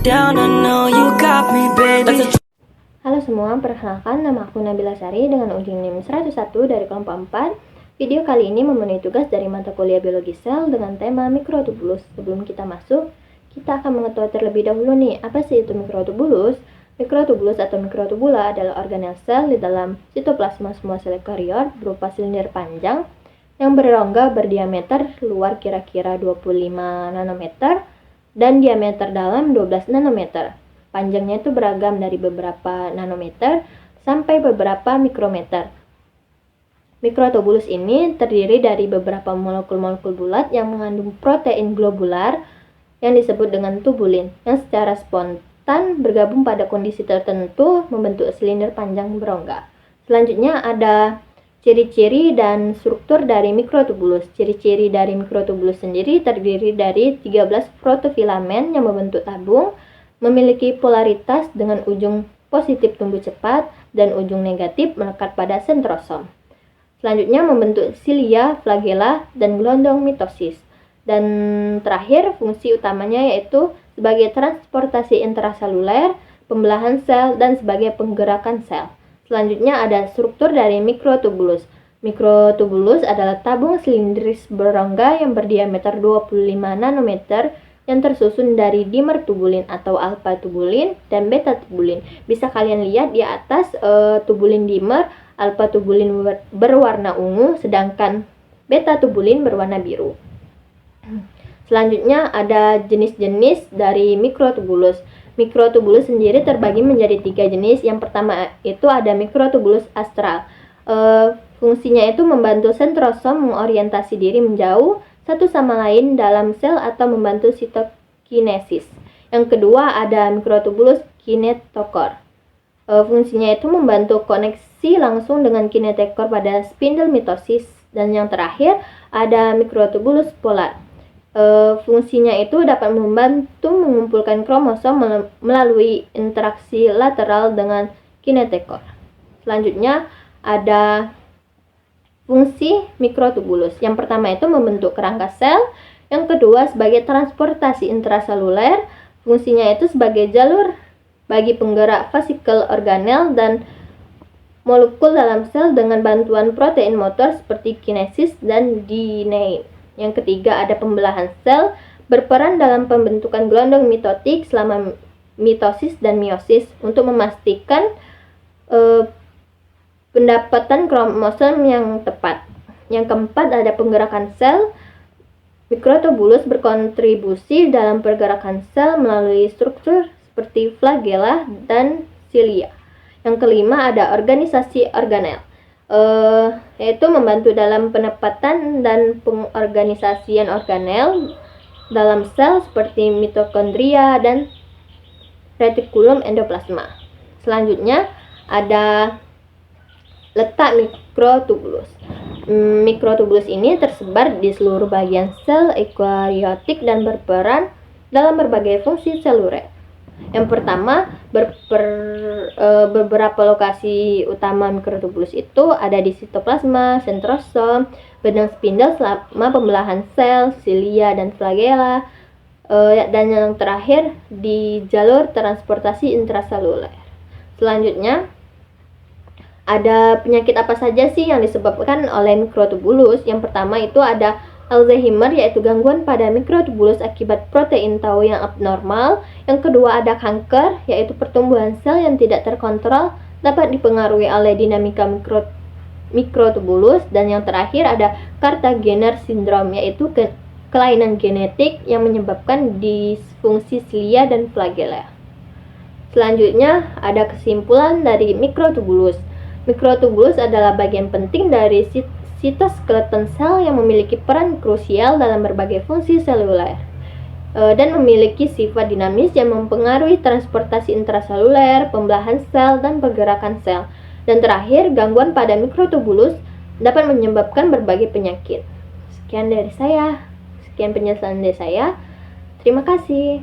down, I know you got me, baby. Halo semua, perkenalkan nama aku Nabila Sari dengan ujung NIM 101 dari kelompok 4. Video kali ini memenuhi tugas dari mata kuliah biologi sel dengan tema mikrotubulus. Sebelum kita masuk, kita akan mengetahui terlebih dahulu nih, apa sih itu mikrotubulus? Mikrotubulus atau mikrotubula adalah organel sel di dalam sitoplasma semua sel eukariot berupa silinder panjang yang berrongga berdiameter luar kira-kira 25 nanometer dan diameter dalam 12 nanometer. Panjangnya itu beragam dari beberapa nanometer sampai beberapa mikrometer. Mikrotubulus ini terdiri dari beberapa molekul-molekul bulat yang mengandung protein globular yang disebut dengan tubulin, yang secara spontan bergabung pada kondisi tertentu membentuk silinder panjang berongga. Selanjutnya ada ciri-ciri dan struktur dari mikrotubulus. Ciri-ciri dari mikrotubulus sendiri terdiri dari 13 protofilamen yang membentuk tabung, memiliki polaritas dengan ujung positif tumbuh cepat dan ujung negatif melekat pada sentrosom. Selanjutnya membentuk silia, flagella, dan gelondong mitosis. Dan terakhir fungsi utamanya yaitu sebagai transportasi intraseluler, pembelahan sel, dan sebagai penggerakan sel. Selanjutnya ada struktur dari mikrotubulus. Mikrotubulus adalah tabung silindris berongga yang berdiameter 25 nanometer yang tersusun dari dimer tubulin atau alpha tubulin dan beta tubulin. Bisa kalian lihat di atas tubulin dimer, alpha tubulin berwarna ungu, sedangkan beta tubulin berwarna biru. Selanjutnya ada jenis-jenis dari mikrotubulus. Mikrotubulus sendiri terbagi menjadi 3 jenis. Yang pertama itu ada mikrotubulus astral. Fungsinya itu membantu sentrosom mengorientasi diri menjauh satu sama lain dalam sel atau membantu sitokinesis. Yang kedua ada mikrotubulus kinetokor. Fungsinya itu membantu koneksi langsung dengan kinetekor pada spindle mitosis. Dan yang terakhir ada mikrotubulus polar. Fungsinya itu dapat membantu mengumpulkan kromosom melalui interaksi lateral dengan kinetekor. Selanjutnya ada fungsi mikrotubulus. Yang pertama itu membentuk kerangka sel, yang kedua sebagai transportasi intraseluler, fungsinya itu sebagai jalur bagi penggerak vesikel organel dan molekul dalam sel dengan bantuan protein motor seperti kinesis dan dynein. Yang ketiga ada pembelahan sel, berperan dalam pembentukan gelondong mitotik selama mitosis dan meiosis untuk memastikan pendapatan kromosom yang tepat. Yang keempat ada penggerakan sel. Mikrotubulus berkontribusi dalam pergerakan sel melalui struktur seperti flagella dan silia. Yang kelima ada organisasi organel. Yaitu membantu dalam penempatan dan pengorganisasian organel dalam sel seperti mitokondria dan retikulum endoplasma. Selanjutnya ada letak mikrotubulus. Mikrotubulus ini tersebar di seluruh bagian sel eukariotik dan berperan dalam berbagai fungsi seluler. Yang pertama, beberapa lokasi utama mikrotubulus itu ada di sitoplasma, sentrosom, benang spindle selama pembelahan sel, silia, dan flagella. Dan yang terakhir di jalur transportasi intraseluler. Selanjutnya, ada penyakit apa saja sih yang disebabkan oleh mikrotubulus? Yang pertama itu ada Alzheimer, yaitu gangguan pada mikrotubulus akibat protein tau yang abnormal. Yang kedua ada kanker, yaitu pertumbuhan sel yang tidak terkontrol dapat dipengaruhi oleh dinamika mikrotubulus. Dan yang terakhir ada Carter-Giner syndrome, yaitu kelainan genetik yang menyebabkan disfungsi silia dan flagella. Selanjutnya ada kesimpulan dari mikrotubulus. Mikrotubulus adalah bagian penting dari sitoskeleton sel yang memiliki peran krusial dalam berbagai fungsi seluler dan memiliki sifat dinamis yang mempengaruhi transportasi intraseluler, pembelahan sel, dan pergerakan sel. Dan terakhir, gangguan pada mikrotubulus dapat menyebabkan berbagai penyakit. Sekian penjelasan dari saya. Terima kasih.